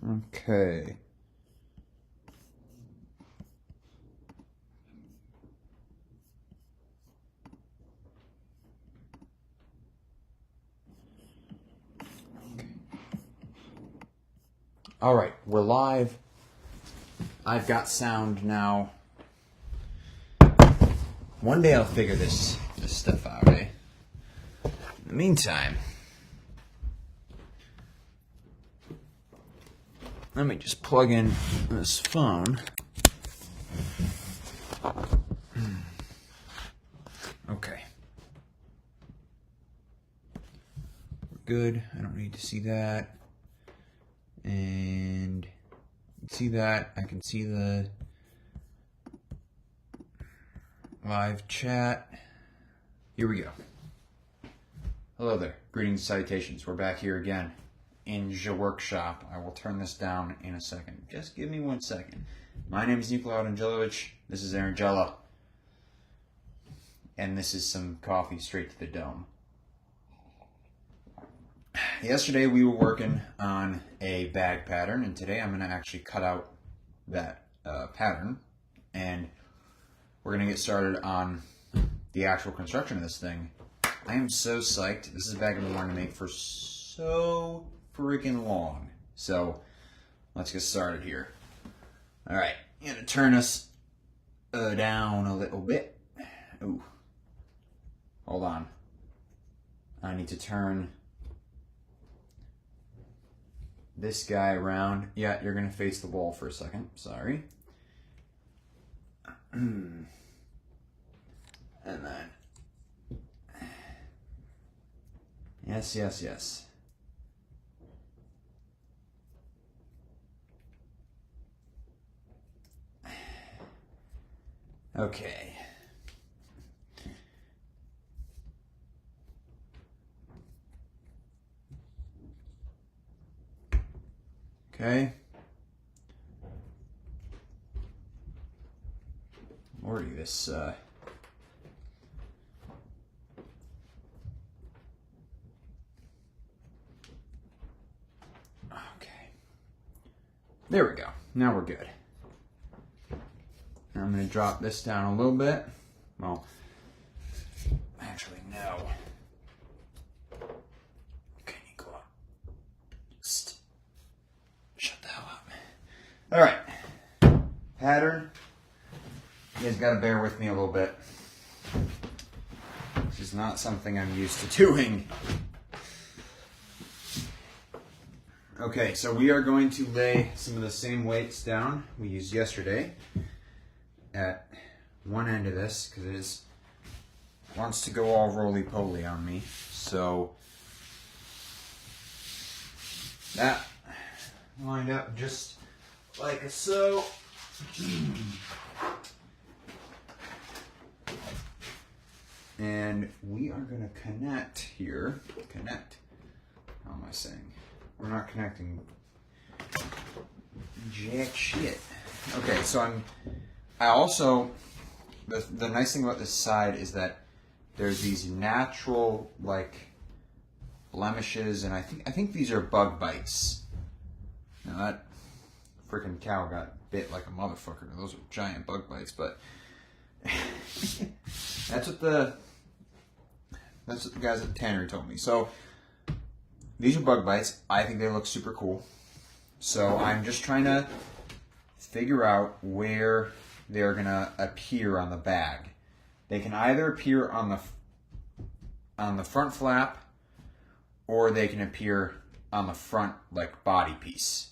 Okay. All right, we're live. I've got sound now. One day I'll figure this stuff out, eh? In the meantime, let me just plug in this phone. Okay. We're good. I don't need to see that. And see that. I can see the live chat. Here we go. Hello there. Greetings and salutations. We're back here again in the workshop. I will turn this down in a second. Just give me 1 second. My name is Nikola Angelovich. This is Angela. And this is some coffee straight to the dome. Yesterday we were working on a bag pattern, and today I'm going to actually cut out that pattern, and we're going to get started on the actual construction of this thing. I am so psyched. This is a bag I've been wanting to make for so freaking long. So let's get started here. All right, I'm going to turn us down a little bit. Ooh, hold on. I need to turn this guy around. Yeah, you're gonna face the wall for a second. Sorry. And then, yes. Okay. Okay. Lordy, this, okay. There we go. Now we're good. I'm going to drop this down a little bit. Well, actually, no. Okay, Nikola. Just shut the hell up. All right. Pattern. You guys gotta bear with me a little bit. This is not something I'm used to doing. Okay, so we are going to lay some of the same weights down we used yesterday at one end of this, because it wants to go all roly-poly on me. So that lined up just like so. And we are going to connect here. Connect. How am I saying? We're not connecting jack shit. Okay, so I also, the nice thing about this side is that there's these natural, like, blemishes, and I think these are bug bites. Now that freaking cow got bit like a motherfucker. Those are giant bug bites, but that's what the guys at the tannery told me. So these are bug bites. I think they look super cool. So I'm just trying to figure out where they're gonna appear on the bag. They can either appear on the front flap, or they can appear on the front, like, body piece.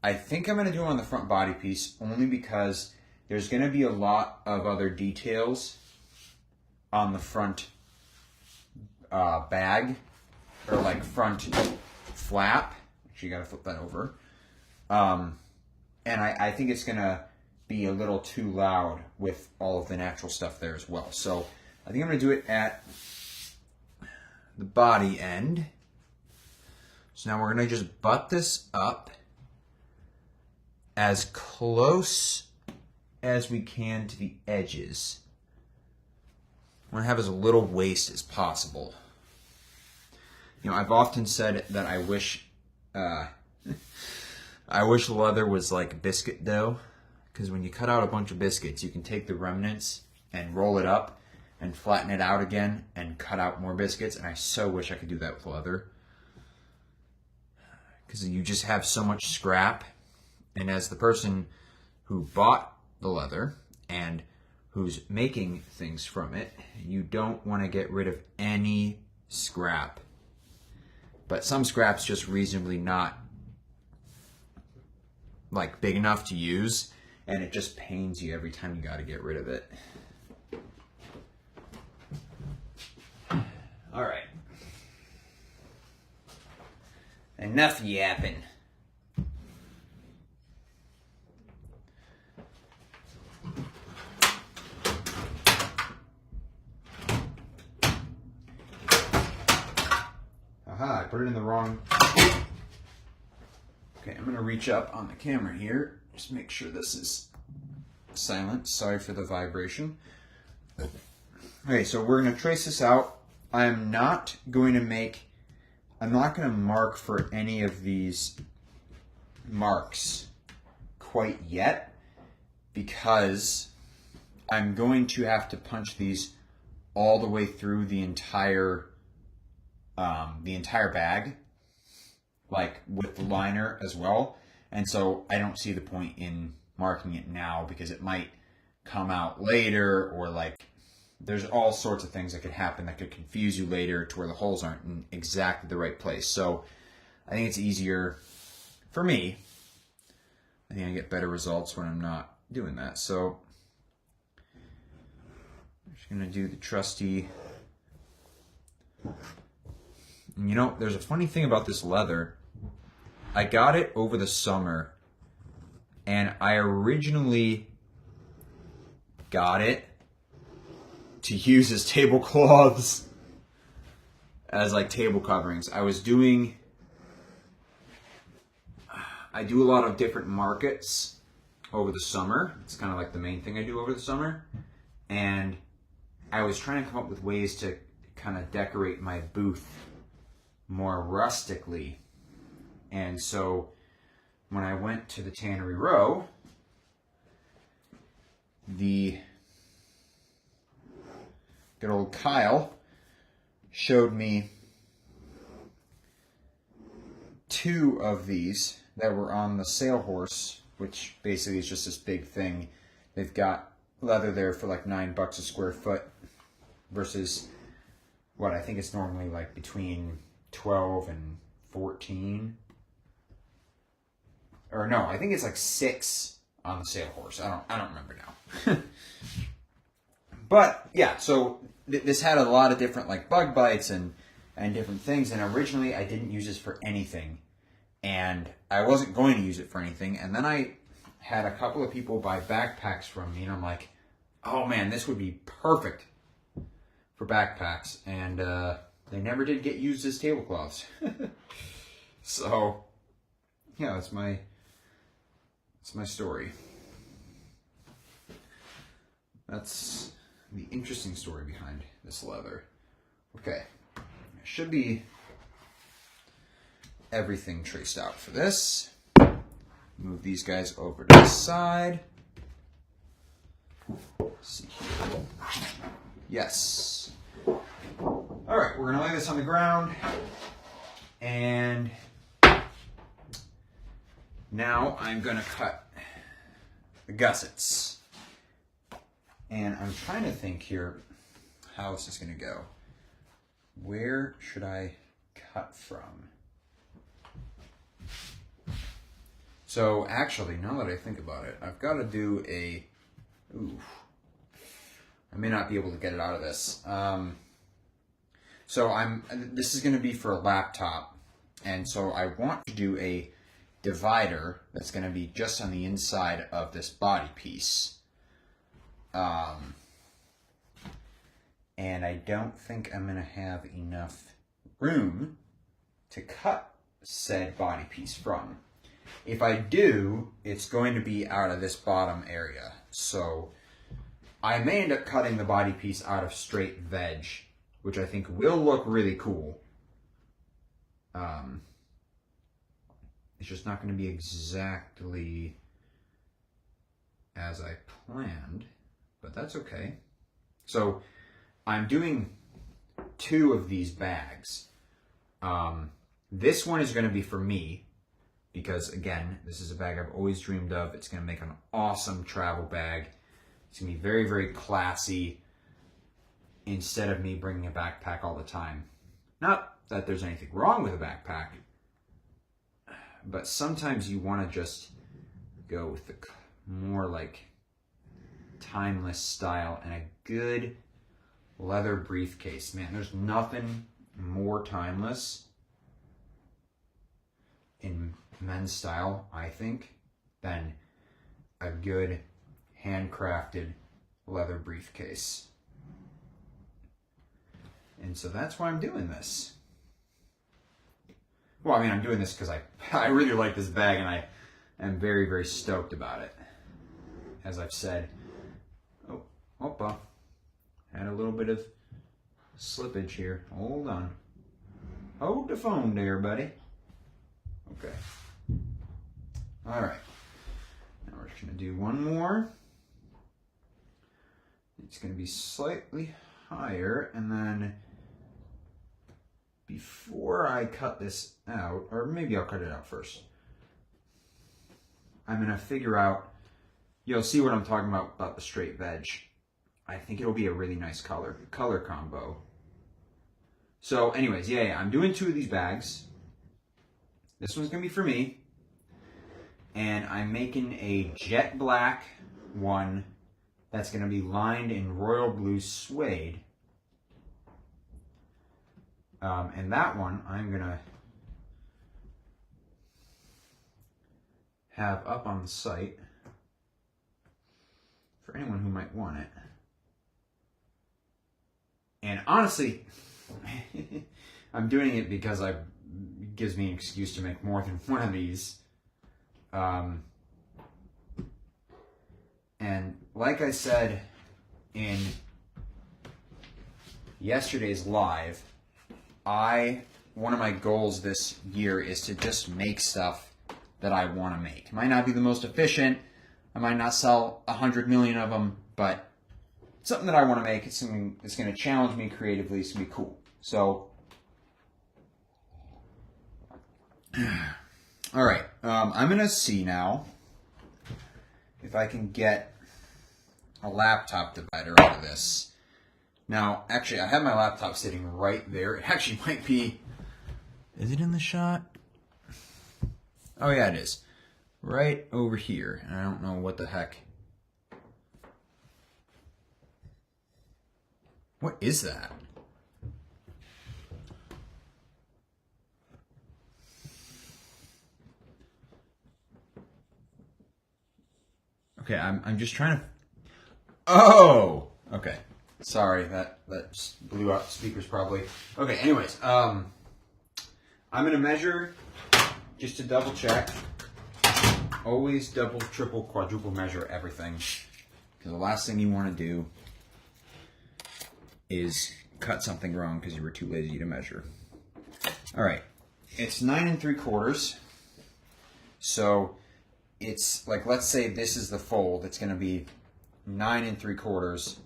I think I'm gonna do them on the front body piece only because there's gonna be a lot of other details on the front bag, or like front flap. Actually, you gotta flip that over. And I think it's gonna be a little too loud with all of the natural stuff there as well. So I think I'm gonna do it at the body end. So now we're gonna just butt this up as close as we can to the edges. I want to have as little waste as possible. You know, I've often said that I wish I wish leather was like biscuit dough, because when you cut out a bunch of biscuits, you can take the remnants and roll it up and flatten it out again and cut out more biscuits. And I so wish I could do that with leather, because you just have so much scrap. And as the person who bought the leather and who's making things from it, you don't want to get rid of any scrap. But some scrap's just reasonably not like big enough to use, and it just pains you every time you got to get rid of it. All right. Enough yapping. Aha, I put it in the wrong. Okay, I'm going to reach up on the camera here. Just make sure this is silent. Sorry for the vibration. Okay, so we're going to trace this out. I'm not going to mark for any of these marks quite yet, because I'm going to have to punch these all the way through the entire bag, like with the liner as well. And so I don't see the point in marking it now, because it might come out later, or like there's all sorts of things that could happen that could confuse you later to where the holes aren't in exactly the right place. So I think it's easier for me. I think I get better results when I'm not doing that. So I'm just gonna do the trusty. And you know, there's a funny thing about this leather. I got it over the summer, and I originally got it to use as tablecloths, as like table coverings. I do a lot of different markets over the summer. It's kind of like the main thing I do over the summer. And I was trying to come up with ways to kind of decorate my booth more rustically. And so when I went to the Tannery Row, the good old Kyle showed me 2 of these that were on the sale horse, which basically is just this big thing. They've got leather there for like $9 a square foot versus what I think it's normally like between 12 and 14. Or no, I think it's like 6 on the sale horse. I don't remember now. But yeah, so this had a lot of different like bug bites and different things. And originally I didn't use this for anything, and I wasn't going to use it for anything. And then I had a couple of people buy backpacks from me, and I'm like, oh man, this would be perfect for backpacks. And they never did get used as tablecloths. So yeah, that's my story. That's the interesting story behind this leather. Okay, should be everything traced out for this. Move these guys over to the side. Let's see here. Yes. All right, we're gonna lay this on the ground, and now I'm gonna cut the gussets. And I'm trying to think here how this is gonna go. Where should I cut from? So actually, now that I think about it, I've got to do a. Ooh, I may not be able to get it out of this. So this is going to be for a laptop, and so I want to do a divider that's going to be just on the inside of this body piece. And I don't think I'm going to have enough room to cut said body piece from. If I do, it's going to be out of this bottom area. So I may end up cutting the body piece out of straight veg, which I think will look really cool. It's just not going to be exactly as I planned, but that's okay. So I'm doing 2 of these bags. This one is going to be for me because, again, this is a bag I've always dreamed of. It's going to make an awesome travel bag. It's going to be very, very classy instead of me bringing a backpack all the time. Not that there's anything wrong with a backpack, but sometimes you want to just go with the more like timeless style and a good leather briefcase. Man, there's nothing more timeless in men's style, I think, than a good handcrafted leather briefcase. And so that's why I'm doing this. Well, I mean, I'm doing this because I really like this bag and I am very, very stoked about it. As I've said, had a little bit of slippage here. Hold on. Hold the phone there, buddy. Okay. All right. Now we're just going to do one more. It's going to be slightly higher, and then before I cut this out, or maybe I'll cut it out first, I'm going to figure out, you'll see what I'm talking about the straight veg. I think it'll be a really nice color combo. So anyways, yeah, I'm doing 2 of these bags. This one's going to be for me. And I'm making a jet black one that's going to be lined in royal blue suede. And that one I'm going to have up on the site for anyone who might want it. And honestly, I'm doing it because it gives me an excuse to make more than one of these. And like I said in yesterday's live, one of my goals this year is to just make stuff that I want to make. It might not be the most efficient. I might not sell 100 million of them, but something that I want to make. It's something that's going to challenge me creatively. It's going to be cool. So, all right. I'm going to see now if I can get a laptop divider out of this. Now, actually, I have my laptop sitting right there. It actually might be... Is it in the shot? Oh, yeah, it is. Right over here. And I don't know what the heck. What is that? Okay, I'm just trying to... Oh! Okay. Sorry, that blew out the speakers probably. Okay, anyways, I'm going to measure just to double check. Always double, triple, quadruple measure everything. Because the last thing you want to do is cut something wrong because you were too lazy to measure. All right, it's 9 3/4. So it's like, let's say this is the fold. It's going to be 9 3/4,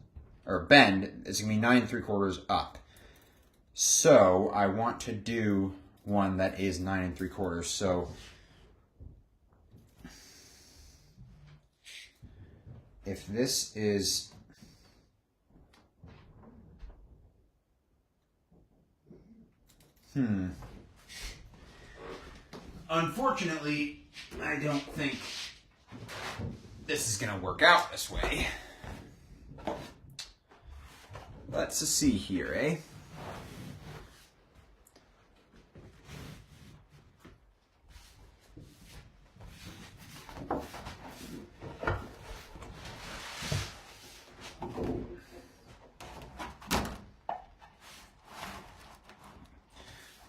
or bend. It's going to be 9 3/4 up. So I want to do one that is 9 3/4. So if this is unfortunately, I don't think this is going to work out this way. Let's see here, eh?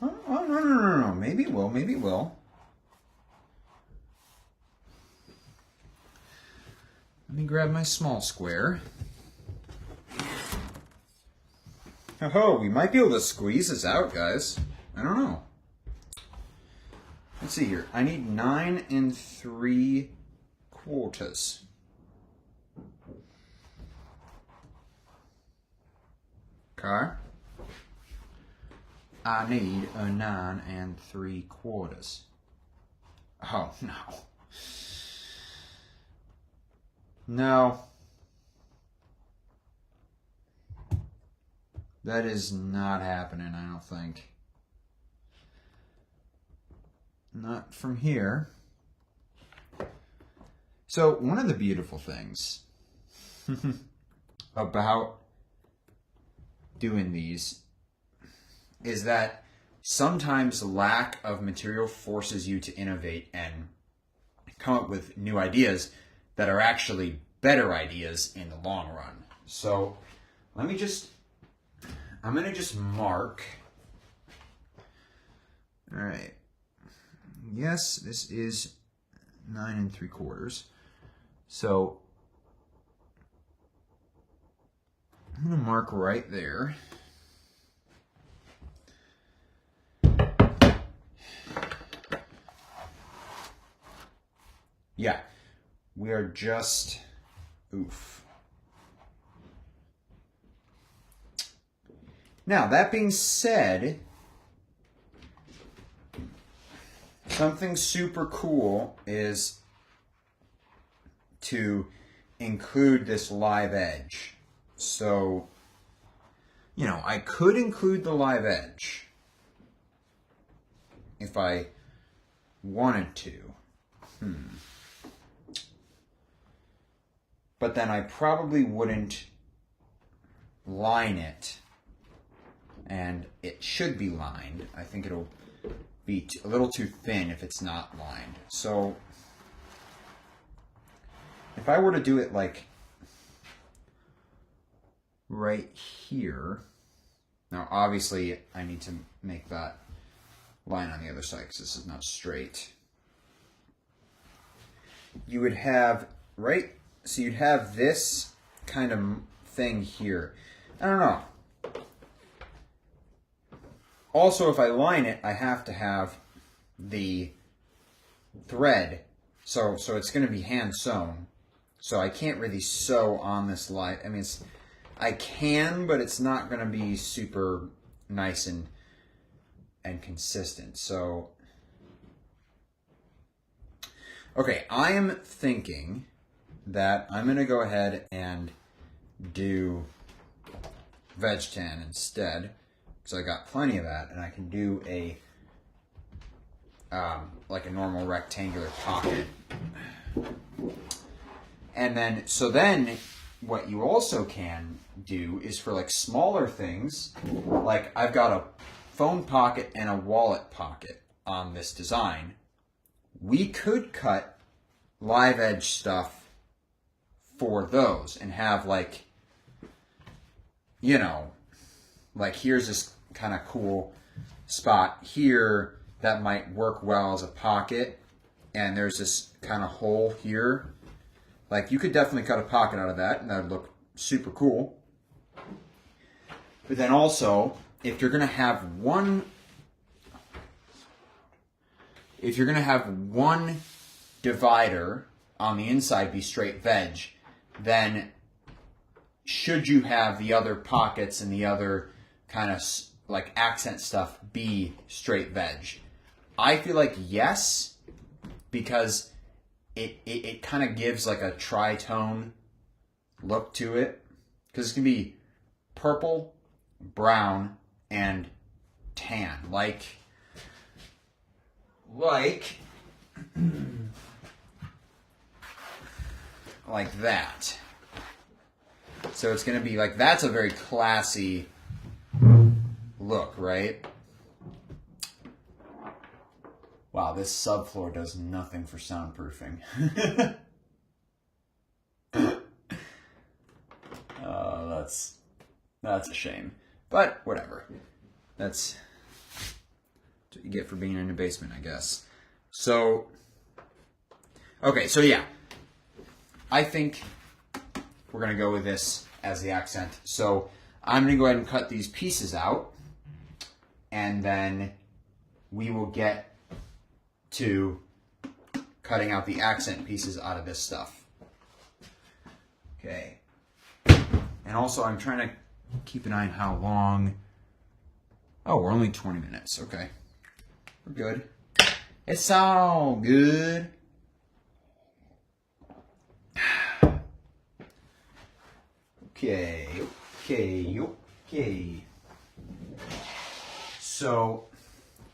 Oh, no. Maybe it will, maybe it will. Let me grab my small square. Oh, we might be able to squeeze this out, guys. I don't know. let's see here. I need 9 3/4. Okay. I need a 9 3/4. Oh, no. No. That is not happening, I don't think. Not from here. So, one of the beautiful things about doing these is that sometimes lack of material forces you to innovate and come up with new ideas that are actually better ideas in the long run. So I'm going to just mark. All right. Yes, this is 9 3/4. So I'm going to mark right there. Yeah, we are just, oof. Now, that being said, something super cool is to include this live edge. So, you know, I could include the live edge if I wanted to. But then I probably wouldn't line it. And it should be lined. I think it'll be a little too thin if it's not lined. So if I were to do it like right here, now obviously I need to make that line on the other side because this is not straight. You would have, right? So you'd have this kind of thing here. I don't know. Also, if I line it, I have to have the thread. So it's going to be hand sewn. So I can't really sew on this line. I mean, I can, but it's not going to be super nice and consistent. So, okay, I am thinking that I'm going to go ahead and do veg tan instead, because I got plenty of that, and I can do a like a normal rectangular pocket. And then, so then what you also can do is for like smaller things, like I've got a phone pocket and a wallet pocket on this design. We could cut live edge stuff for those and have like, you know, like here's this kind of cool spot here that might work well as a pocket, and there's this kind of hole here. Like you could definitely cut a pocket out of that and that would look super cool. But then also, if you're gonna have one divider on the inside be straight veg, then should you have the other pockets and the other kind of like accent stuff be straight veg? I feel like yes, because it kind of gives like a tritone look to it, because it's gonna be purple, brown, and tan, like that. So it's gonna be like, that's a very classy look, right? Wow, this subfloor does nothing for soundproofing. That's a shame. But whatever. That's what you get for being in a basement, I guess. So, okay, so yeah. I think we're going to go with this as the accent. So I'm going to go ahead and cut these pieces out, and then we will get to cutting out the accent pieces out of this stuff. Okay. And also I'm trying to keep an eye on how long. Oh, we're only 20 minutes. Okay. We're good. It's all good. Okay. So,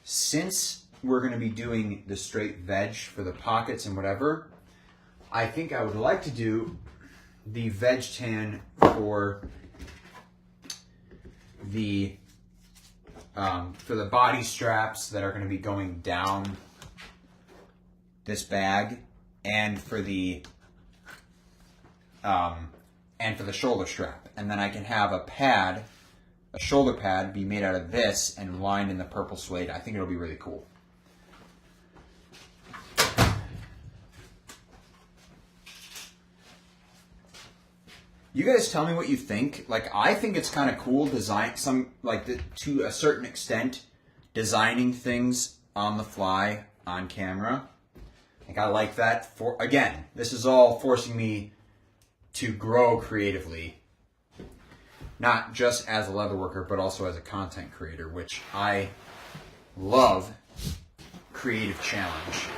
since we're going to be doing the straight veg for the pockets and whatever, I think I would like to do the veg tan for the body straps that are going to be going down this bag, and for the shoulder strap. And then I can have a shoulder pad be made out of this and lined in the purple suede. I think it'll be really cool. You guys tell me what you think. Like, I think it's kind of cool to a certain extent, designing things on the fly on camera. Like, I like that. Again, this is all forcing me to grow creatively, not just as a leatherworker, but also as a content creator, which I love. Creative challenge.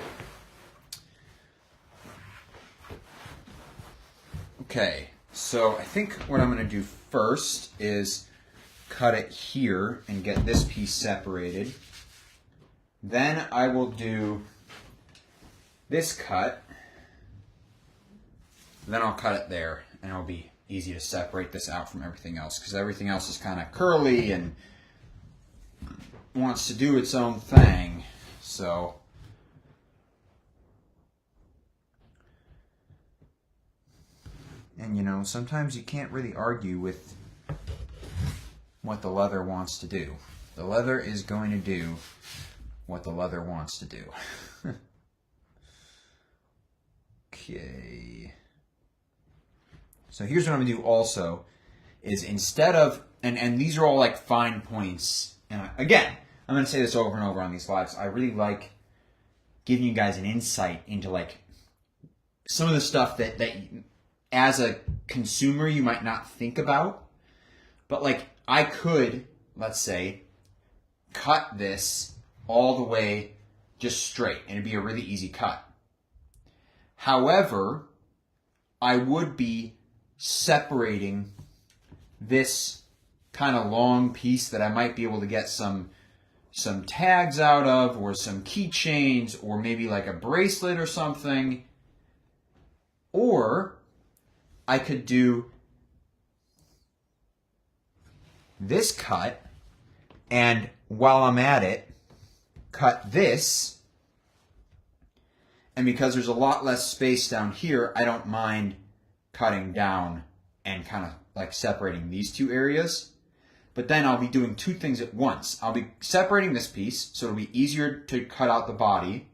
Okay. So I think what I'm going to do first is cut it here and get this piece separated. Then I will do this cut. Then I'll cut it there, and it'll be easy to separate this out from everything else, because everything else is kind of curly and wants to do its own thing. So and you know, sometimes you can't really argue with what the leather wants to do. The leather is going to do what the leather wants to do. Okay. So here's what I'm going to do also, is instead of, and these are all like fine points, and again, I'm going to say this over and over on these lives, I really like giving you guys an insight into like some of the stuff that as a consumer you might not think about, but like I could, let's say, cut this all the way just straight and it'd be a really easy cut. However, I would be separating this kind of long piece that I might be able to get some tags out of, or some keychains, or maybe like a bracelet or something. Or I could do this cut, and while I'm at it, cut this. And because there's a lot less space down here, I don't mind cutting down and kind of like separating these two areas. But then I'll be doing two things at once. I'll be separating this piece, so it'll be easier to cut out the body.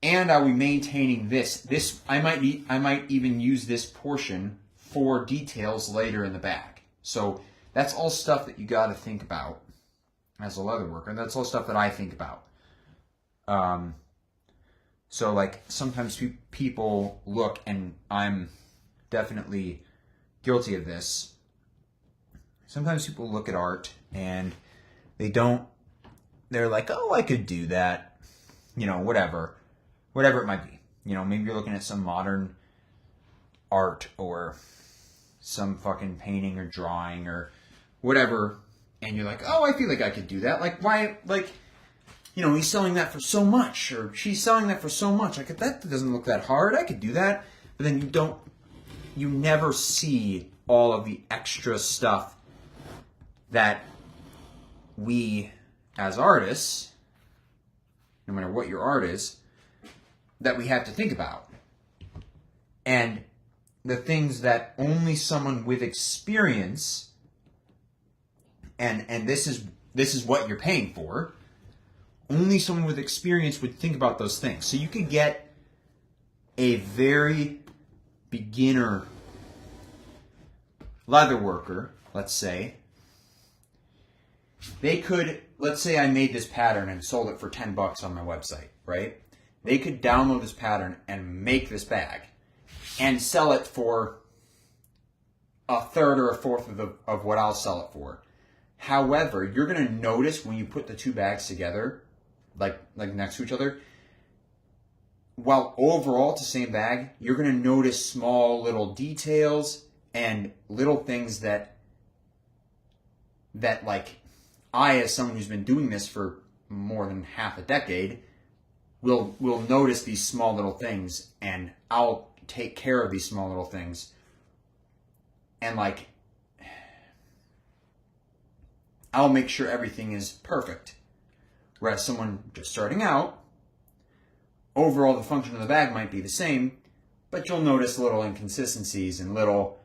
And I'll be maintaining this. I might even use this portion for details later in the bag. So that's all stuff that you got to think about as a leather worker. And that's all stuff that I think about. So like sometimes people look, and I'm definitely guilty of this. Sometimes people look at art and they're like, oh, I could do that. You know, whatever it might be. You know, maybe you're looking at some modern art or some fucking painting or drawing or whatever, and you're like, oh, I feel like I could do that. Like, why, like, you know, he's selling that for so much, or she's selling that for so much. Like, that doesn't look that hard. I could do that. But then you never see all of the extra stuff that we, as artists, no matter what your art is, that we have to think about. And the things that only someone with experience, and this is what you're paying for, only someone with experience would think about those things. So you could get a very beginner leather worker, let's say, they could, let's say I made this pattern and sold it for $10 on my website, right? They could download this pattern and make this bag and sell it for a third or a fourth of what I'll sell it for. However, you're going to notice when you put the two bags together, like next to each other, while overall it's the same bag, you're going to notice small little details and little things that like I, as someone who's been doing this for more than half a decade, will notice these small little things, and I'll take care of these small little things. And like, I'll make sure everything is perfect. Whereas someone just starting out, overall the function of the bag might be the same, but you'll notice little inconsistencies and little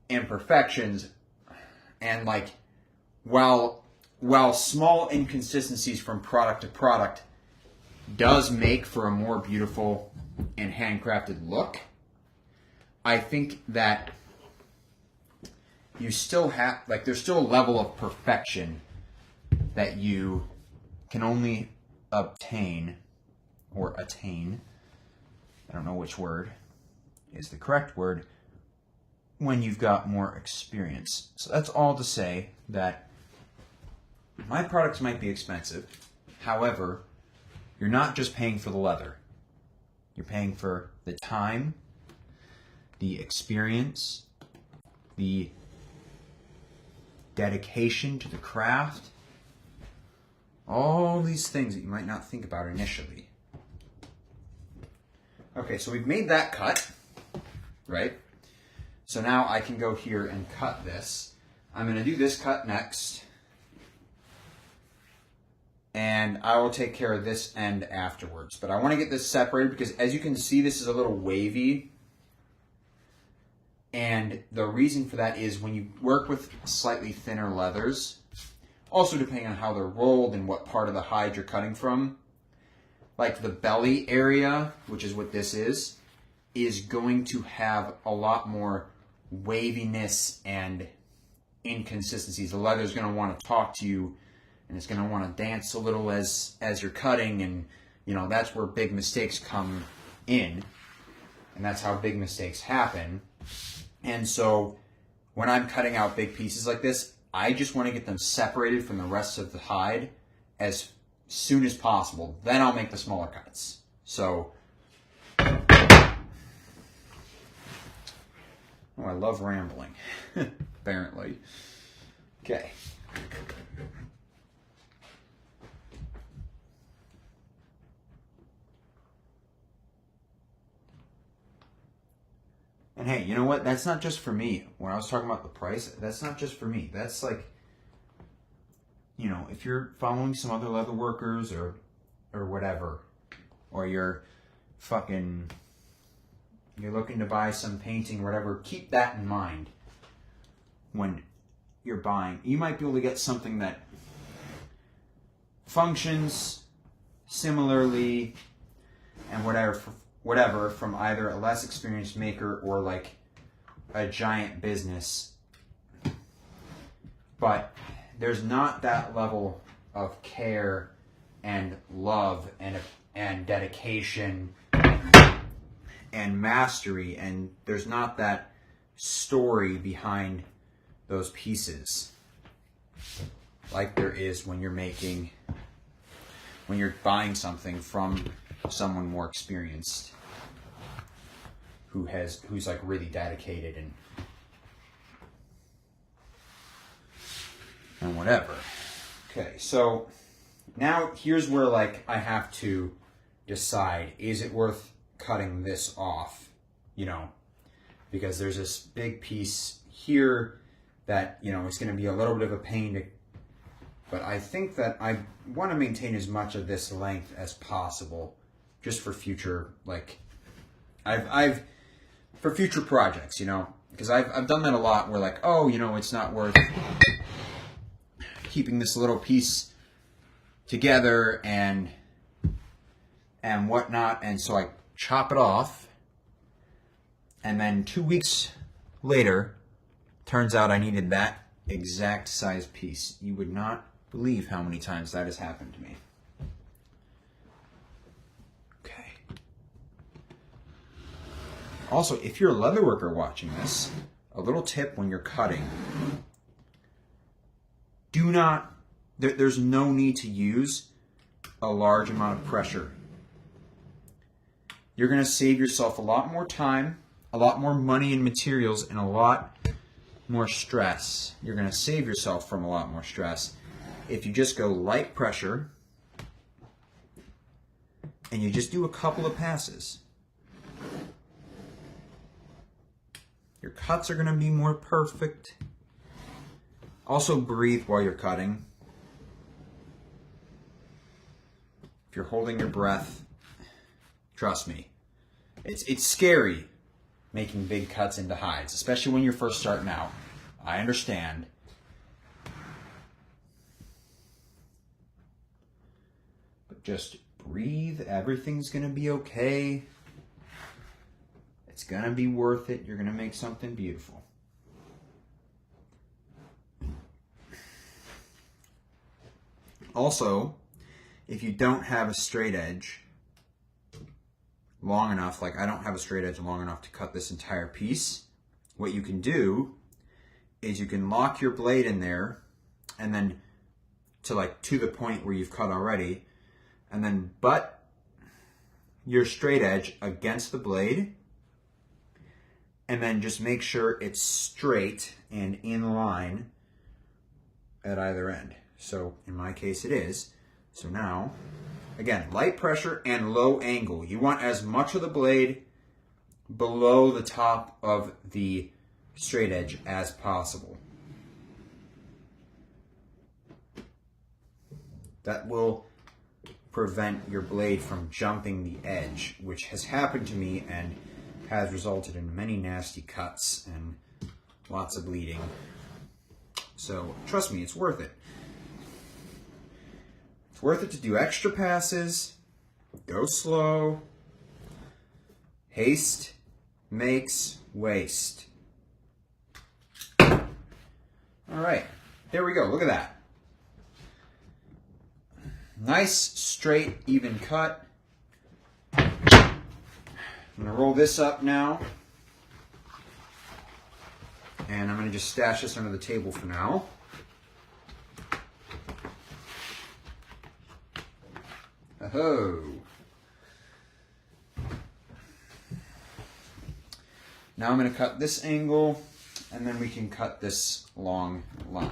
imperfections. And like, while small inconsistencies from product to product does make for a more beautiful and handcrafted look, I think that you still have, like, there's still a level of perfection that you can only obtain or attain, I don't know which word is the correct word, when you've got more experience. So that's all to say that my products might be expensive. However, you're not just paying for the leather. You're paying for the time, the experience, the dedication to the craft, all these things that you might not think about initially. Okay, so we've made that cut, right? So now I can go here and cut this. I'm going to do this cut next, and I will take care of this end afterwards. But I want to get this separated because, as you can see, this is a little wavy. And the reason for that is when you work with slightly thinner leathers, also depending on how they're rolled and what part of the hide you're cutting from, like the belly area, which is what this is going to have a lot more waviness and inconsistencies. The leather is going to want to talk to you, and it's going to want to dance a little as you're cutting, and you know, that's where big mistakes come in, and that's how big mistakes happen. And so when I'm cutting out big pieces like this, I just want to get them separated from the rest of the hide as soon as possible. Then I'll make the smaller cuts. So, oh, I love rambling, apparently. Okay. And hey, you know what? That's not just for me. When I was talking about the price, that's not just for me. That's like, you know, if you're following some other leather workers or whatever, or you're looking to buy some painting or whatever, keep that in mind when you're buying. You might be able to get something that functions similarly and whatever from either a less experienced maker or like a giant business. But there's not that level of care and love and dedication and mastery, and there's not that story behind those pieces like there is when you're buying something from someone more experienced who's like really dedicated and whatever. Okay, so now here's where like I have to decide, is it worth cutting this off, you know, because there's this big piece here that, you know, it's going to be a little bit of a pain to, but I think that I want to maintain as much of this length as possible just for future, like I've for future projects, you know, because I've done that a lot where like, oh, you know, it's not worth keeping this little piece together and whatnot, and so I chop it off, and then 2 weeks later turns out I needed that exact size piece. You would not believe how many times that has happened to me. Okay. Also, if you're a leatherworker watching this, a little tip when you're cutting, there's no need to use a large amount of pressure. You're going to save yourself a lot more time, a lot more money and materials, and a lot more stress. You're going to save yourself from a lot more stress if you just go light pressure and you just do a couple of passes. Your cuts are going to be more perfect. Also breathe while you're cutting. If you're holding your breath, trust me, it's scary making big cuts into hides, especially when you're first starting out. I understand. But just breathe. Everything's going to be okay. It's going to be worth it. You're going to make something beautiful. Also, if you don't have a straight edge long enough, like I don't have a straight edge long enough to cut this entire piece, what you can do is you can lock your blade in there and then to the point where you've cut already, and then butt your straight edge against the blade, and then just make sure it's straight and in line at either end. So in my case it is. So now, again, light pressure and low angle. You want as much of the blade below the top of the straight edge as possible. That will prevent your blade from jumping the edge, which has happened to me and has resulted in many nasty cuts and lots of bleeding. So trust me, it's worth it. It's worth it to do extra passes, go slow. Haste makes waste. All right, there we go. Look at that. Nice, straight, even cut. I'm gonna roll this up now. And I'm gonna just stash this under the table for now. Oh. Now I'm going to cut this angle, and then we can cut this long line.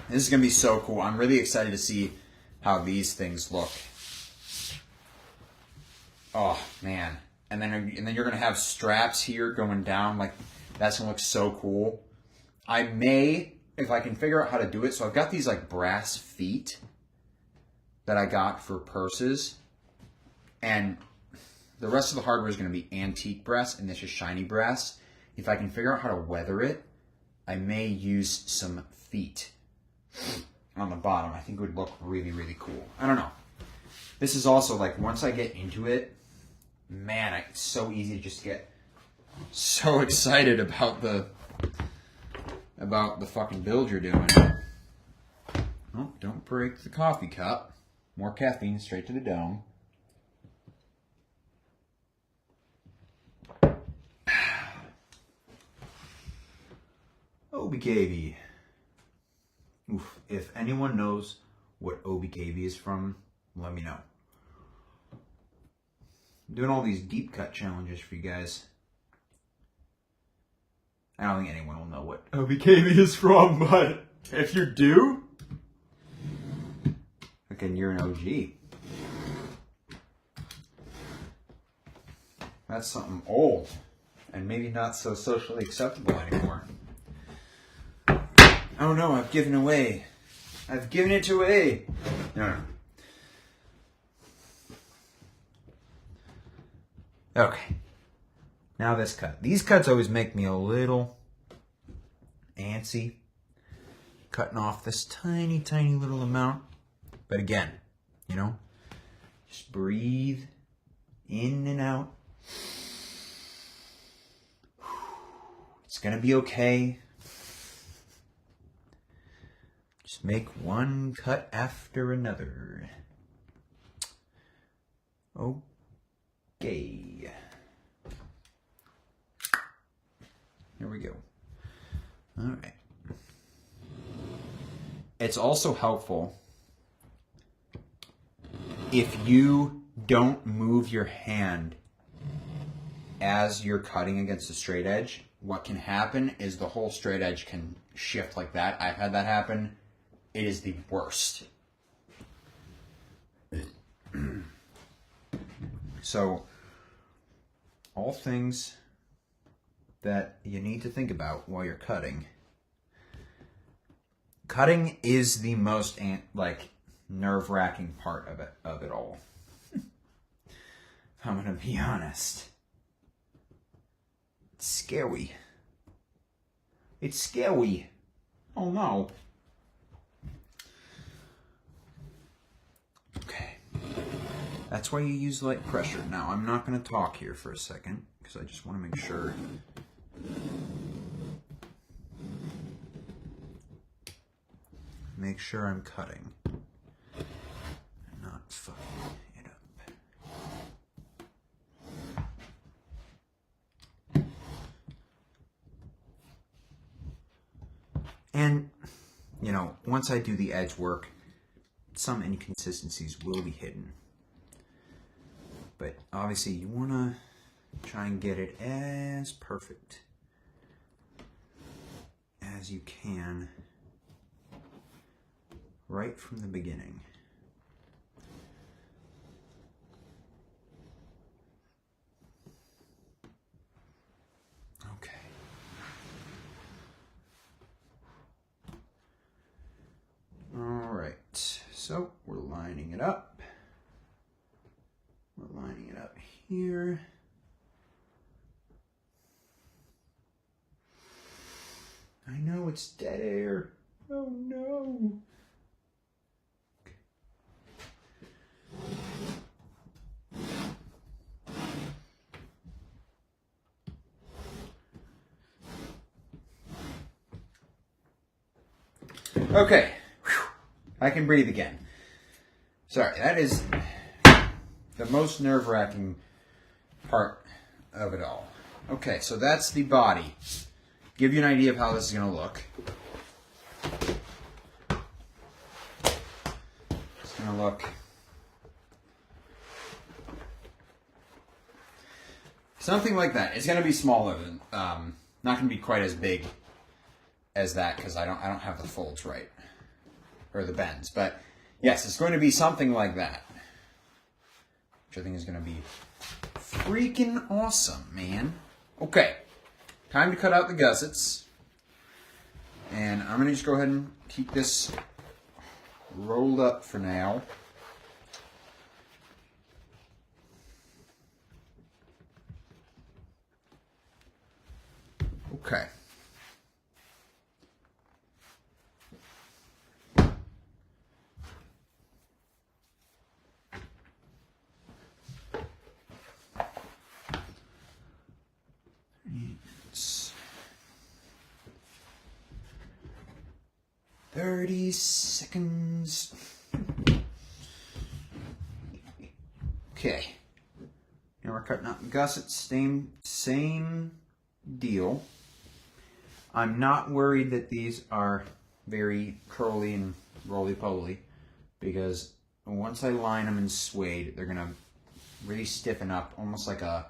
This is going to be so cool. I'm really excited to see how these things look. Oh, man. And then you're going to have straps here going down. Like, that's going to look so cool. I may, if I can figure out how to do it, so I've got these like brass feet that I got for purses, and the rest of the hardware is going to be antique brass, and this is shiny brass. If I can figure out how to weather it, I may use some feet on the bottom. I think it would look really, really cool. I don't know. This is also like, once I get into it, man, it's so easy to just get so excited about the fucking build you're doing. Oh, don't break the coffee cup. More caffeine straight to the dome. OBKB. Oof. If anyone knows what OBKB is from, let me know. I'm doing all these deep cut challenges for you guys. I don't think anyone will know what OBKB is from, but if you do, again, you're an OG. That's something old and maybe not so socially acceptable anymore. Oh no, I've given away. I've given it away. No. Okay. Now this cut. These cuts always make me a little antsy. Cutting off this tiny, tiny little amount. But again, you know, just breathe in and out. It's going to be okay. Just make one cut after another. Okay. Here we go. All right. It's also helpful if you don't move your hand as you're cutting against the straight edge. What can happen is the whole straight edge can shift like that. I've had that happen. It is the worst. So, all things that you need to think about while you're cutting. Cutting is the most nerve-wracking part of it all. I'm gonna be honest. It's scary. It's scary. Oh no. Okay. That's why you use light pressure. Now, I'm not gonna talk here for a second because I just want to make sure. Make sure I'm cutting. Not fucking it up. And, once I do the edge work, some inconsistencies will be hidden. But obviously you want to try and get it as perfect as you can right from the beginning. Okay. All right. So we're lining it up. We're lining it up here. I know it's dead air. Oh no. Okay. Whew. I can breathe again. Sorry, that is the most nerve-wracking part of it all. Okay, so that's the body. Give you an idea of how this is going to look. It's going to look something like that. It's going to be smaller than, not going to be quite as big as that because I don't have the folds right or the bends. But yes, it's going to be something like that, which I think is going to be freaking awesome, man. Okay. Time to cut out the gussets. And I'm going to just go ahead and keep this rolled up for now. Okay. It's 30 seconds. Okay. Now we're cutting out the gussets. Same deal. I'm not worried that these are very curly and roly-poly because once I line them in suede, they're gonna really stiffen up, almost like a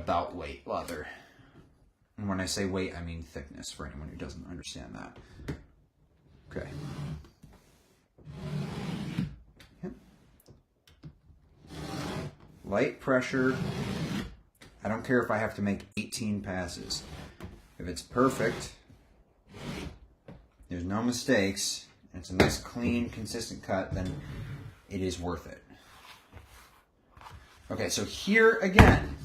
belt weight leather. And when I say weight, I mean thickness for anyone who doesn't understand that. Okay. Yep. Light pressure. I don't care if I have to make 18 passes. If it's perfect, there's no mistakes, and it's a nice, clean, consistent cut, then it is worth it. Okay, so here again,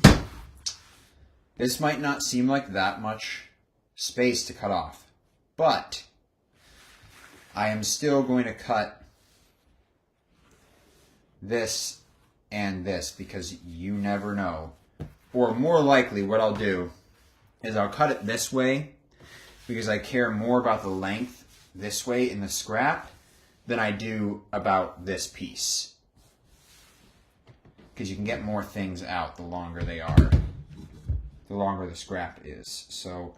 this might not seem like that much space to cut off, but I am still going to cut this and this because you never know. Or more likely what I'll do is I'll cut it this way because I care more about the length this way in the scrap than I do about this piece. Because you can get more things out the longer they are, the longer the scrap is. So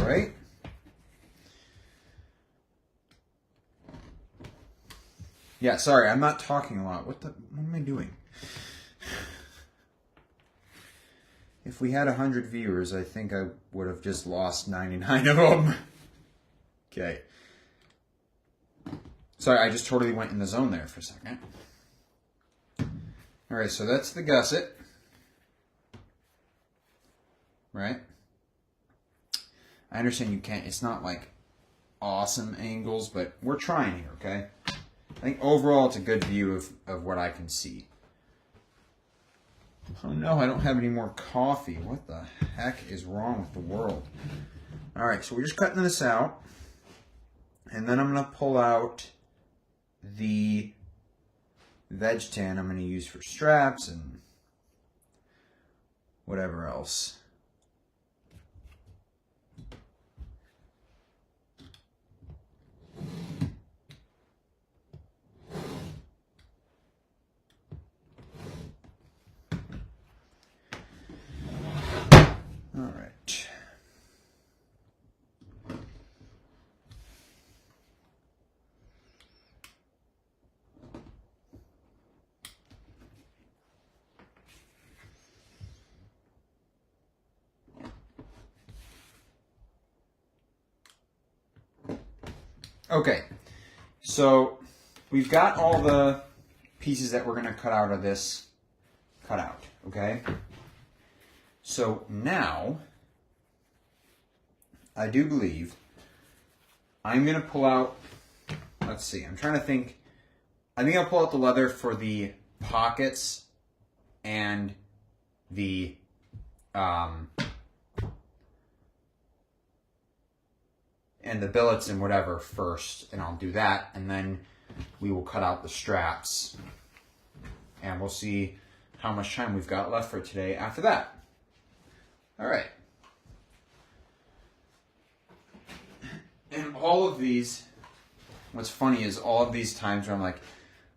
right. Yeah, sorry, I'm not talking a lot. What am I doing? If we had 100 viewers, I think I would have just lost 99 of them. Okay. Sorry, I just totally went in the zone there for a second. Alright, so that's the gusset. Right? I understand you can't, it's not like awesome angles, but we're trying here, okay? I think overall it's a good view of what I can see. Oh no, I don't have any more coffee. What the heck is wrong with the world? Alright, so we're just cutting this out. And then I'm going to pull out the veg tan I'm going to use for straps and whatever else. All right. Okay, so we've got all the pieces that we're going to cut out of this cut out, okay? So now, I do believe I'm going to pull out, let's see, I'm trying to think, I think I'll pull out the leather for the pockets and the, and the billets and whatever first, and I'll do that, and then we will cut out the straps, and we'll see how much time we've got left for today after that. All right. And all of these, what's funny is all of these times where I'm like,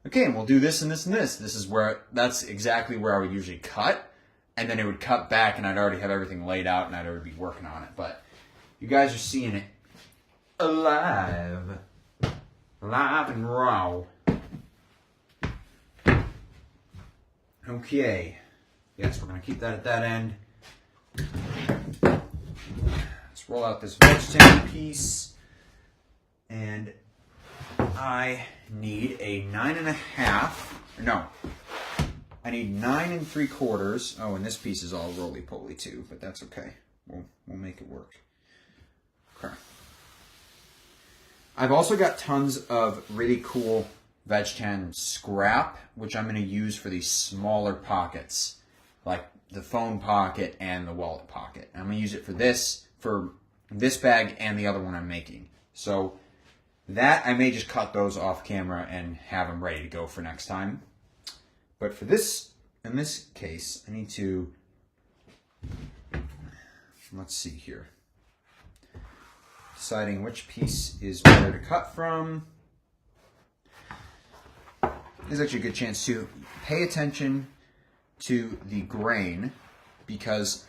okay, and we'll do this and this and this. This is where, that's exactly where I would usually cut, and then it would cut back, and I'd already have everything laid out, and I'd already be working on it. But you guys are seeing it alive and raw. Okay, yes, we're gonna keep that at that end. Let's roll out this veg tan piece, and I need a 9.5. No, I need 9 3/4. Oh, and this piece is all roly-poly too, but that's okay. We'll make it work. Okay. I've also got tons of really cool veg tan scrap, which I'm going to use for these smaller pockets, like the phone pocket and the wallet pocket. I'm going to use it for this bag and the other one I'm making. So that I may just cut those off camera and have them ready to go for next time. But for this, in this case, I need to, let's see here. Deciding which piece is better to cut from. There's actually a good chance to pay attention to the grain, because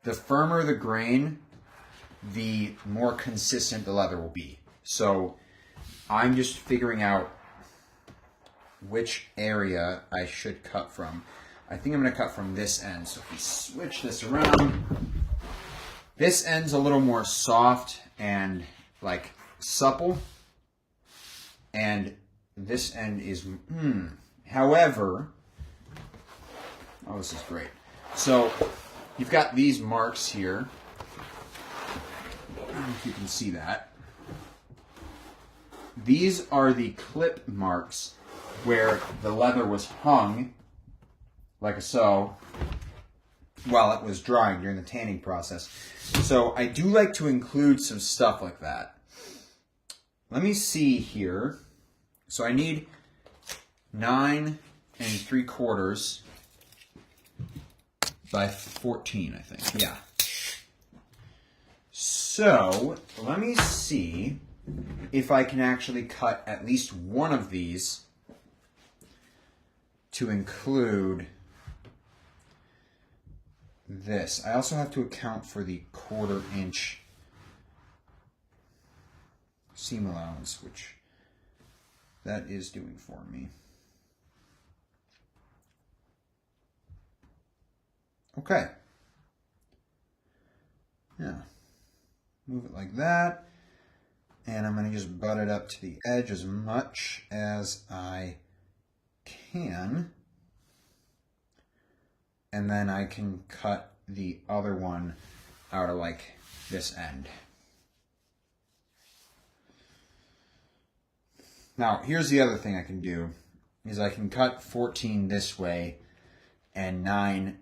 the firmer the grain, the more consistent the leather will be. So I'm just figuring out which area I should cut from. I think I'm going to cut from this end. So if we switch this around, this end's a little more soft and like supple, and this end is, however, oh, this is great. So you've got these marks here. I don't know if you can see that. These are the clip marks where the leather was hung, like so, while it was drying during the tanning process. So I do like to include some stuff like that. Let me see here. So I need 9 3/4 by 14, I think. Yeah. So let me see if I can actually cut at least one of these to include this. I also have to account for the 1/4 inch seam allowance, which that is doing for me. Okay. Yeah. Move it like that. And I'm going to just butt it up to the edge as much as I can. And then I can cut the other one out of like this end. Now, here's the other thing I can do, is I can cut 14 this way and 9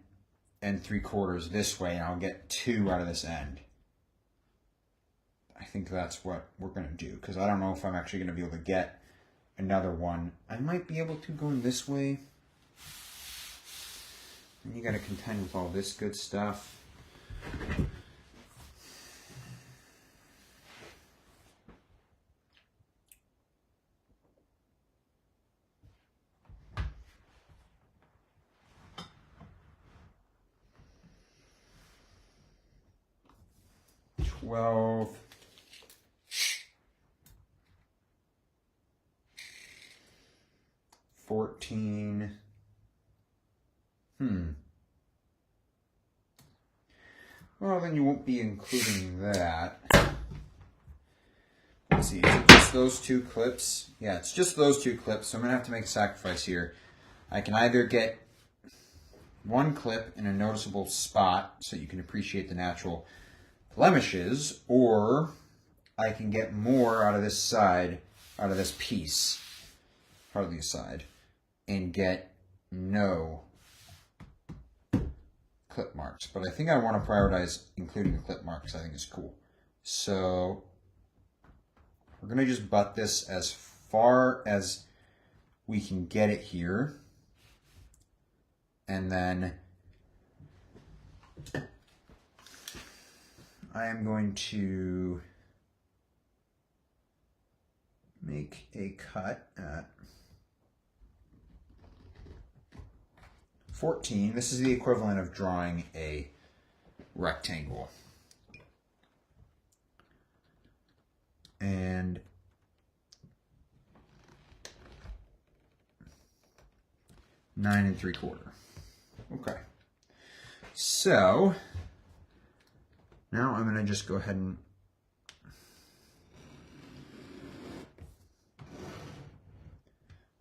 3/4 this way, and I'll get 2 out of this end. I think that's what we're going to do, because I don't know if I'm actually going to be able to get another one. I might be able to go in this way. And you got to contend with all this good stuff. Twelve. 14. Well, then you won't be including that. Let's see, is it just those 2 clips? Yeah, it's just those 2 clips, so I'm going to have to make a sacrifice here. I can either get 1 clip in a noticeable spot so you can appreciate the natural blemishes, or I can get more out of this side, out of this piece, hardly a side, and get no clip marks. But I think I want to prioritize including the clip marks. I think it's cool. So we're going to just butt this as far as we can get it here. And then I am going to make a cut at 14. This is the equivalent of drawing a rectangle. And nine 3/4. Okay. So now I'm going to just go ahead and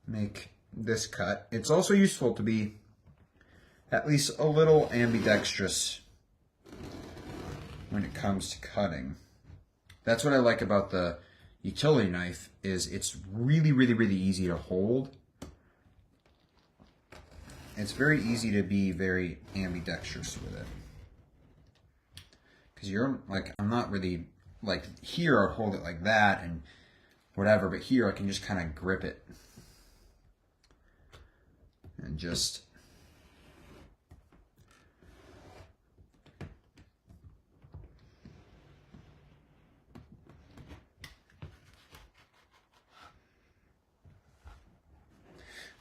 make this cut. It's also useful to be at least a little ambidextrous when it comes to cutting. That's what I like about the utility knife, is it's really, really, really easy to hold. It's very easy to be very ambidextrous with it. Because you're like, I'm not really, like here I'd hold it like that and whatever, but here I can just kind of grip it. And just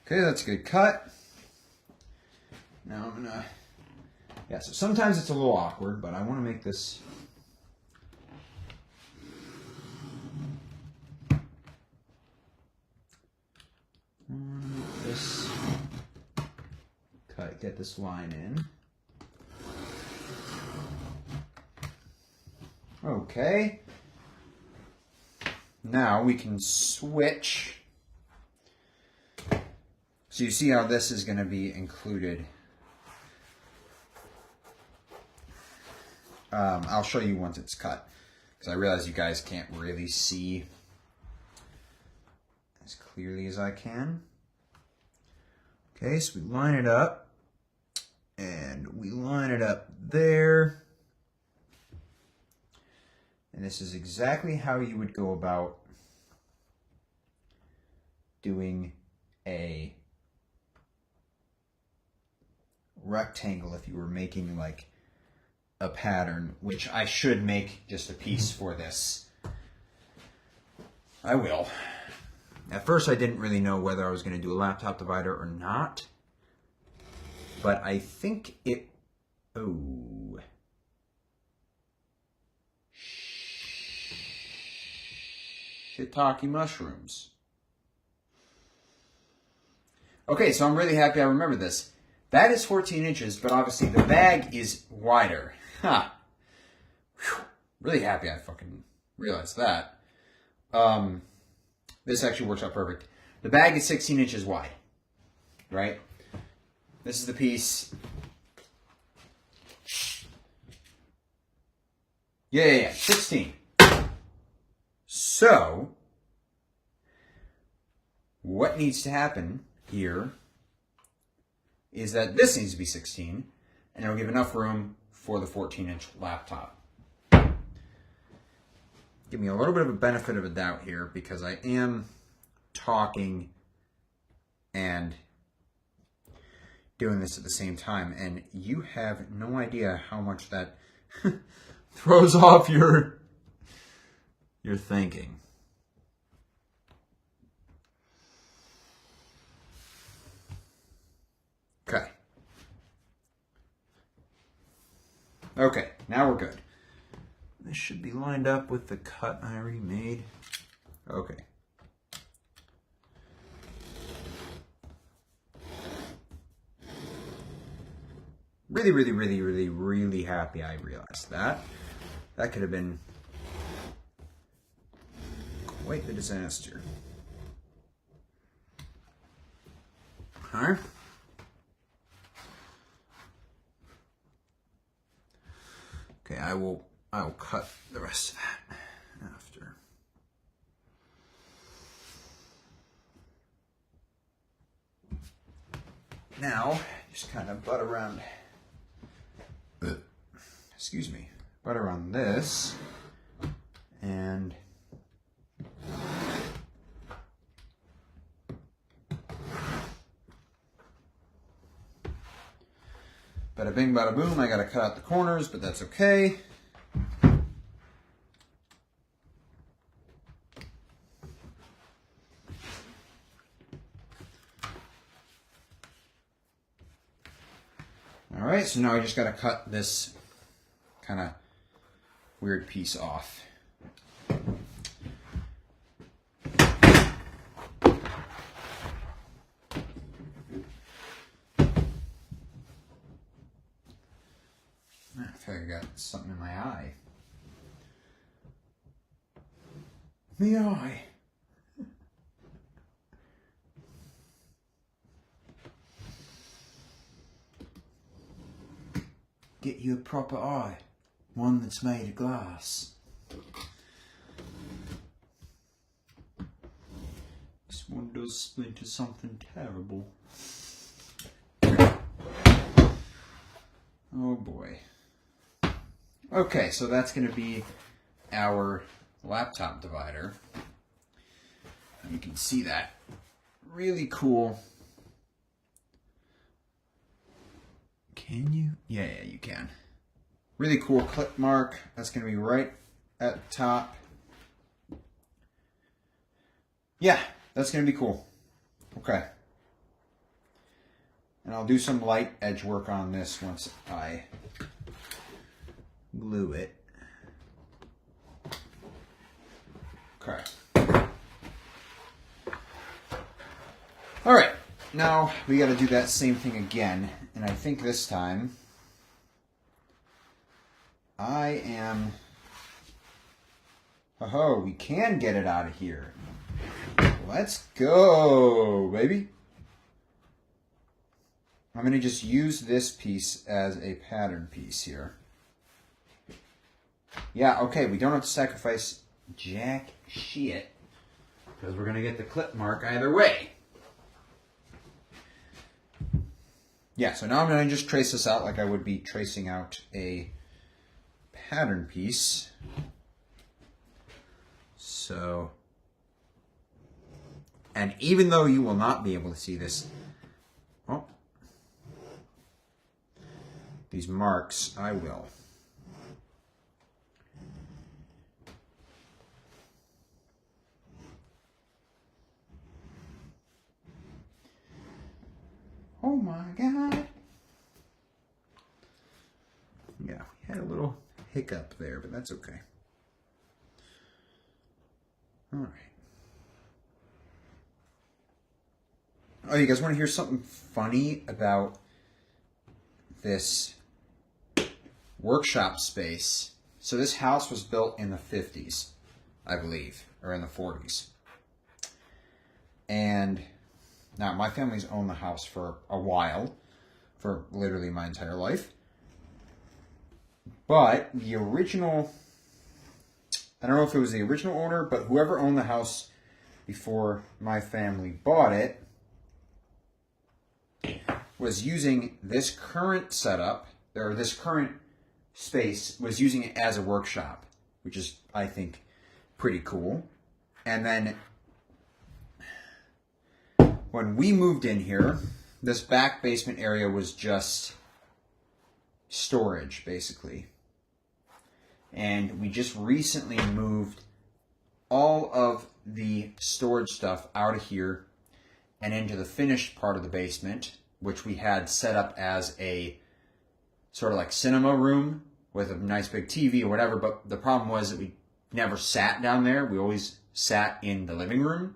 okay, that's a good cut. Now I'm gonna, yeah, so sometimes it's a little awkward, but I want to make this This cut, get this line in. Okay. Now we can switch. So you see how this is going to be included. I'll show you once it's cut, because I realize you guys can't really see as clearly as I can. Okay, so we line it up, and we line it up there. And this is exactly how you would go about doing a rectangle if you were making like a pattern, which I should make just a piece for this. I will. At first I didn't really know whether I was going to do a laptop divider or not, but I think it, oh, shiitake mushrooms. Okay, so I'm really happy I remember this. That is 14 inches, but obviously the bag is wider. Ha! Whew. Really happy I fucking realized that. This actually works out perfect. The bag is 16 inches wide, right? This is the piece. Yeah, 16. So, what needs to happen here is that this needs to be 16, and it'll give enough room for the 14-inch laptop. Give me a little bit of a benefit of a doubt here, because I am talking and doing this at the same time, and you have no idea how much that throws off your thinking. Okay, now we're good. This should be lined up with the cut I already made. Okay. Really happy I realized that. That could have been quite the disaster. Alright. Okay, I will cut the rest of that after. Now, just kind of butt around, excuse me, butt around this, and bada bing, bada boom. I gotta cut out the corners, but that's okay. All right, so now I just gotta cut this kind of weird piece off. I feel like I got something in my eye. The eye. Get you a proper eye. One that's made of glass. This one does splinter something terrible. Oh boy. Okay, so that's going to be our laptop divider. You can see that. Really cool. Can you? Yeah, you can. Really cool clip mark. That's going to be right at the top. Yeah, that's going to be cool. Okay. And I'll do some light edge work on this once I glue it. Okay. now we got to do that same thing again, and I think this time I am... Oh, we can get it out of here. Let's go, baby. I'm going to just use this piece as a pattern piece here. Yeah, okay, we don't have to sacrifice jack shit, because we're going to get the clip mark either way. Yeah, so now I'm going to just trace this out like I would be tracing out a pattern piece. So, and even though you will not be able to see this, oh, these marks, I will. Oh my God. Yeah, we had a little hiccup there, but that's okay. All right. Oh, you guys want to hear something funny about this workshop space? So this house was built in the 50s, I believe, or in the 40s. And now my family's owned the house for a while, for literally my entire life. But the original, I don't know if it was the original owner, but whoever owned the house before my family bought it was using this current setup, or this current space, was using it as a workshop, which is, I think, pretty cool. And then when we moved in here, this back basement area was just storage, basically. And we just recently moved all of the storage stuff out of here and into the finished part of the basement, which we had set up as a sort of like cinema room with a nice big TV or whatever. But the problem was that we never sat down there. We always sat in the living room.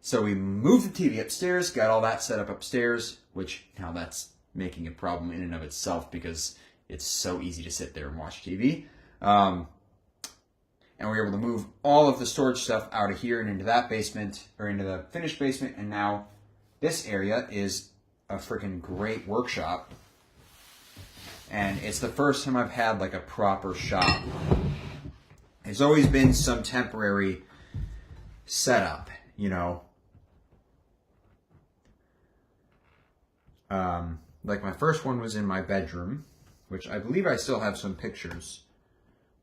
So we moved the TV upstairs, got all that set up upstairs, which now that's making a problem in and of itself because it's so easy to sit there and watch TV. And we were able to move all of the storage stuff out of here and into that basement, or into the finished basement, and now this area is a freaking great workshop. And it's the first time I've had like a proper shop. There's always been some temporary setup, you know. Like my first one was in my bedroom, which I believe I still have some pictures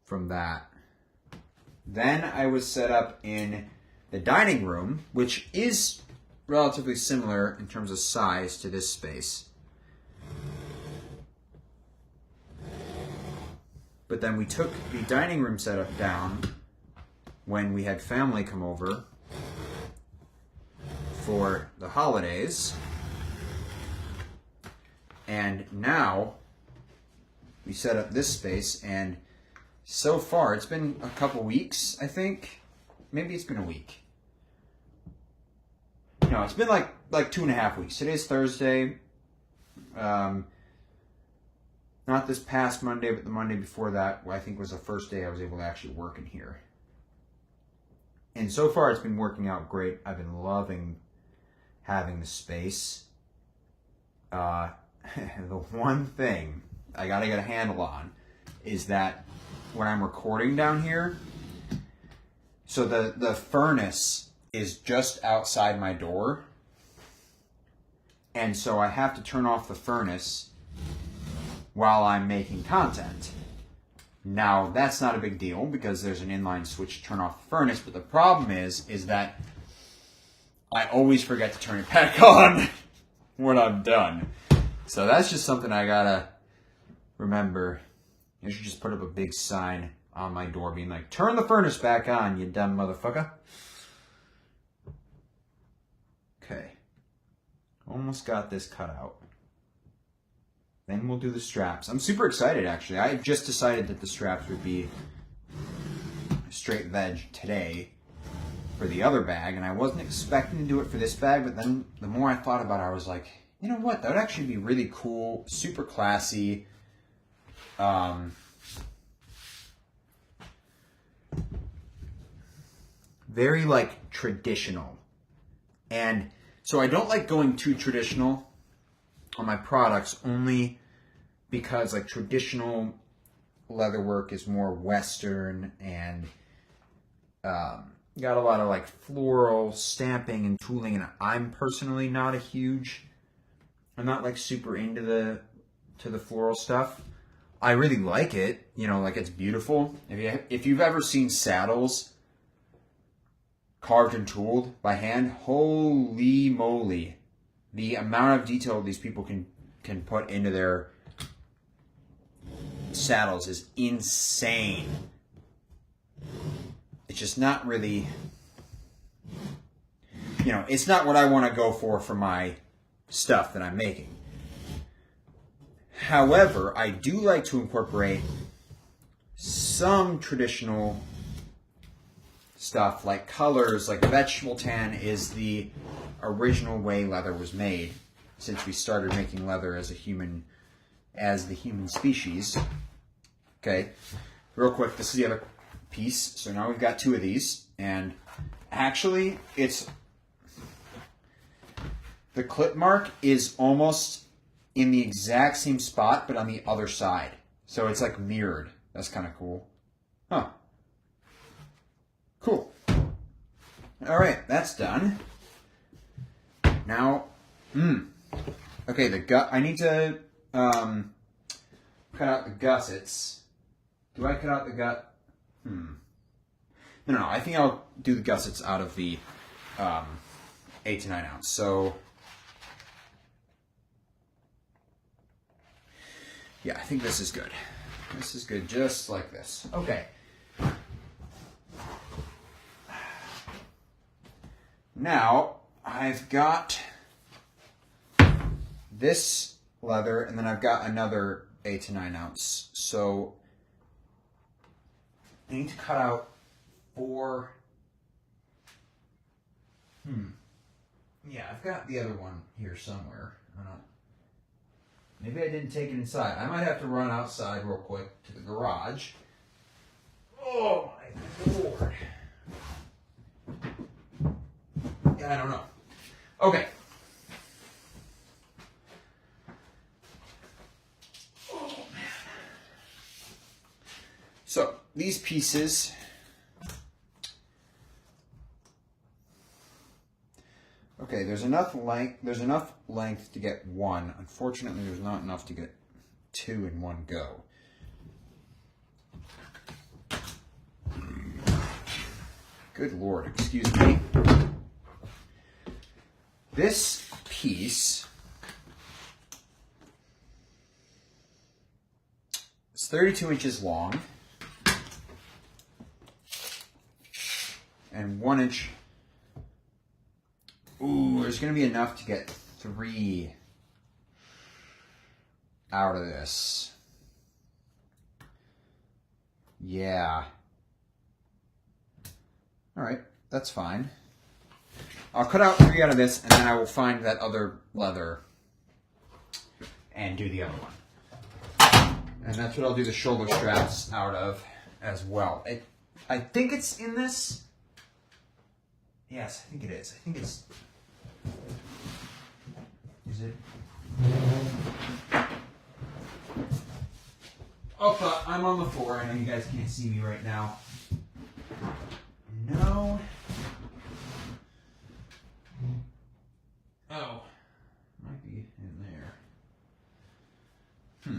from that. Then I was set up in the dining room, which is relatively similar in terms of size to this space. But then we took the dining room setup down when we had family come over for the holidays. And now we set up this space, and so far it's been a couple weeks, I think. Maybe it's been a week. No, it's been like 2.5 weeks. Today's Thursday. Not this past Monday, but the Monday before that, I think was the first day I was able to actually work in here. And so far it's been working out great. I've been loving having the space. The one thing I gotta get a handle on is that when I'm recording down here, so the furnace is just outside my door, and so I have to turn off the furnace while I'm making content. Now, that's not a big deal because there's an inline switch to turn off the furnace, but the problem is that I always forget to turn it back on when I'm done. So that's just something I gotta remember. I should just put up a big sign on my door being like, turn the furnace back on, you dumb motherfucker. Okay. Almost got this cut out. Then we'll do the straps. I'm super excited, actually. I just decided that the straps would be straight veg today. for the other bag, and I wasn't expecting to do it for this bag, but then the more I thought about it, I was like, you know what, that would actually be really cool, super classy. Very like traditional. And so I don't like going too traditional on my products, only because like traditional leatherwork is more Western and got a lot of like floral stamping and tooling, and I'm personally not I'm not like super into the floral stuff. I really like it, you know, like it's beautiful. If you've ever seen saddles carved and tooled by hand, holy moly, the amount of detail these people can put into their saddles is insane. It's just not really, you know, it's not what I want to go for my stuff that I'm making. However, I do like to incorporate some traditional stuff like colors, like vegetable tan is the original way leather was made since we started making leather as the human species. Okay, real quick, this is the other piece. So now we've got two of these, and actually the clip mark is almost in the exact same spot, but on the other side. So it's like mirrored. That's kind of cool. Huh. Cool. All right, that's done. Now, okay, the gut. I need to cut out the gussets. Do I cut out the gut? No. I think I'll do the gussets out of the 8 to 9 ounce. So, yeah, I think this is good. This is good, just like this. Okay. Now, I've got this leather, and then I've got another 8 to 9 ounce. So, I need to cut out 4. Yeah, I've got the other one here somewhere. Maybe I didn't take it inside. I might have to run outside real quick to the garage. Oh my Lord. Yeah, I don't know. Okay. Oh, man. So, these pieces. Okay, there's enough length to get one. Unfortunately, there's not enough to get 2 in one go. Good Lord, excuse me. This piece is 32 inches long and 1 inch. Ooh, there's going to be enough to get 3 out of this. Yeah. All right, that's fine. I'll cut out 3 out of this, and then I will find that other leather and do the other one. And that's what I'll do the shoulder straps out of as well. I think it's in this. Yes, I think it is. I think it's... Is it? Oh, I'm on the floor. I know you guys can't see me right now. No. Oh. Might be in there.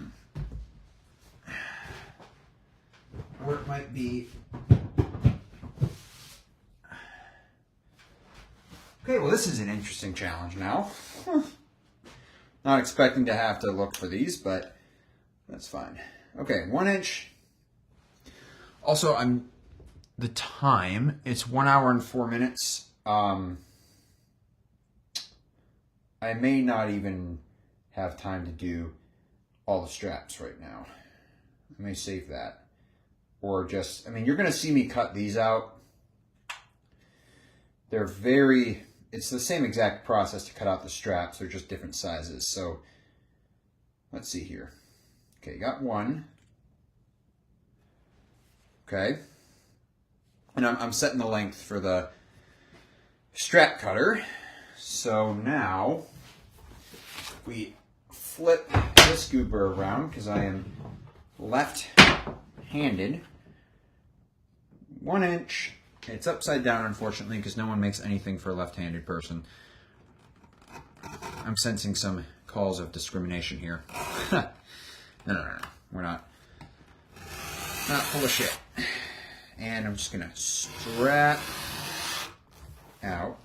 Or it might be... Okay, well this is an interesting challenge now. Not expecting to have to look for these, but that's fine. Okay, 1 inch. Also, the time, it's 1 hour and 4 minutes. I may not even have time to do all the straps right now. I may save that. Or just, I mean, you're going to see me cut these out. it's the same exact process to cut out the straps. They're just different sizes. So let's see here. Okay, got one. Okay. And I'm setting the length for the strap cutter. So now we flip this goober around because I am left-handed. 1 inch. It's upside down, unfortunately, because no one makes anything for a left-handed person. I'm sensing some calls of discrimination here. No. We're not full of shit. And I'm just gonna strap out.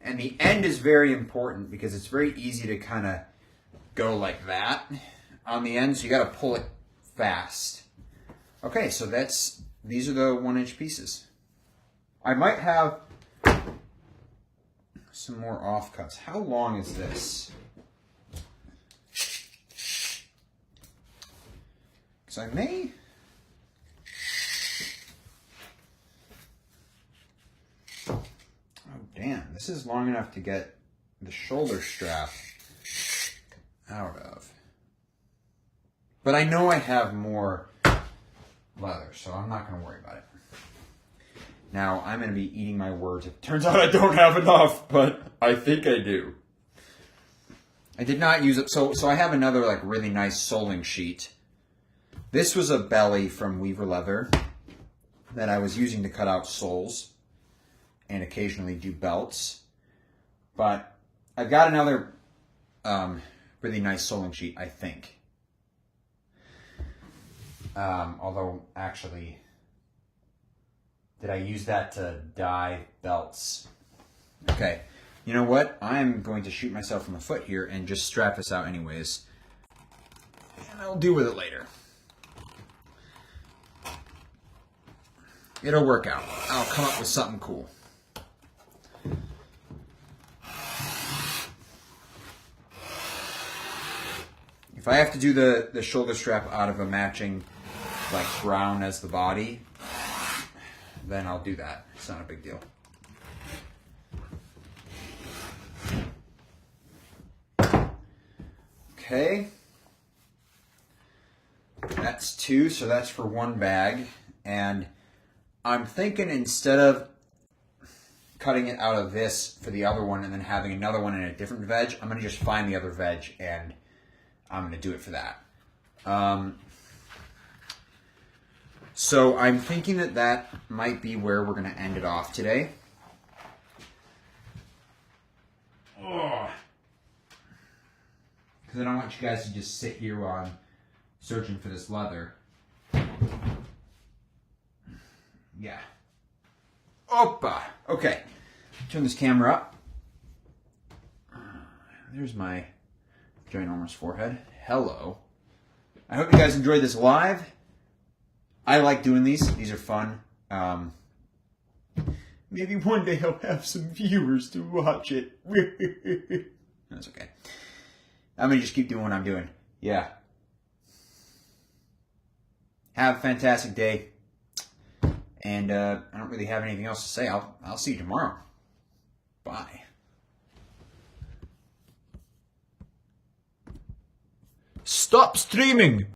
And the end is very important because it's very easy to kind of go like that on the end, so you got to pull it fast. Okay, so these are the 1 inch pieces. I might have some more offcuts. How long is this? Because I may... Damn, this is long enough to get the shoulder strap out of. But I know I have more leather, so I'm not going to worry about it. Now, I'm going to be eating my words. It turns out I don't have enough, but I think I do. I did not use it. So I have another like really nice soling sheet. This was a belly from Weaver Leather that I was using to cut out soles and occasionally do belts. But I've got another really nice soling sheet, I think. Although, actually, did I use that to dye belts? Okay, you know what? I'm going to shoot myself in the foot here and just strap this out anyways. And I'll deal with it later. It'll work out. I'll come up with something cool. If I have to do the shoulder strap out of a matching like brown as the body, then I'll do that. It's not a big deal. Okay. That's 2, so that's for 1 bag. And I'm thinking instead of cutting it out of this for the other one and then having another one in a different veg, I'm going to just find the other veg and I'm going to do it for that. So I'm thinking that might be where we're going to end it off today. Because I don't want you guys to just sit here while I'm searching for this leather. Yeah. Opa! Okay. Turn this camera up. There's my ginormous forehead. Hello. I hope you guys enjoyed this live. I like doing these. These are fun. Maybe one day I'll have some viewers to watch it. That's okay. I'm going to just keep doing what I'm doing. Yeah. Have a fantastic day. And I don't really have anything else to say. I'll see you tomorrow. Bye. Stop streaming!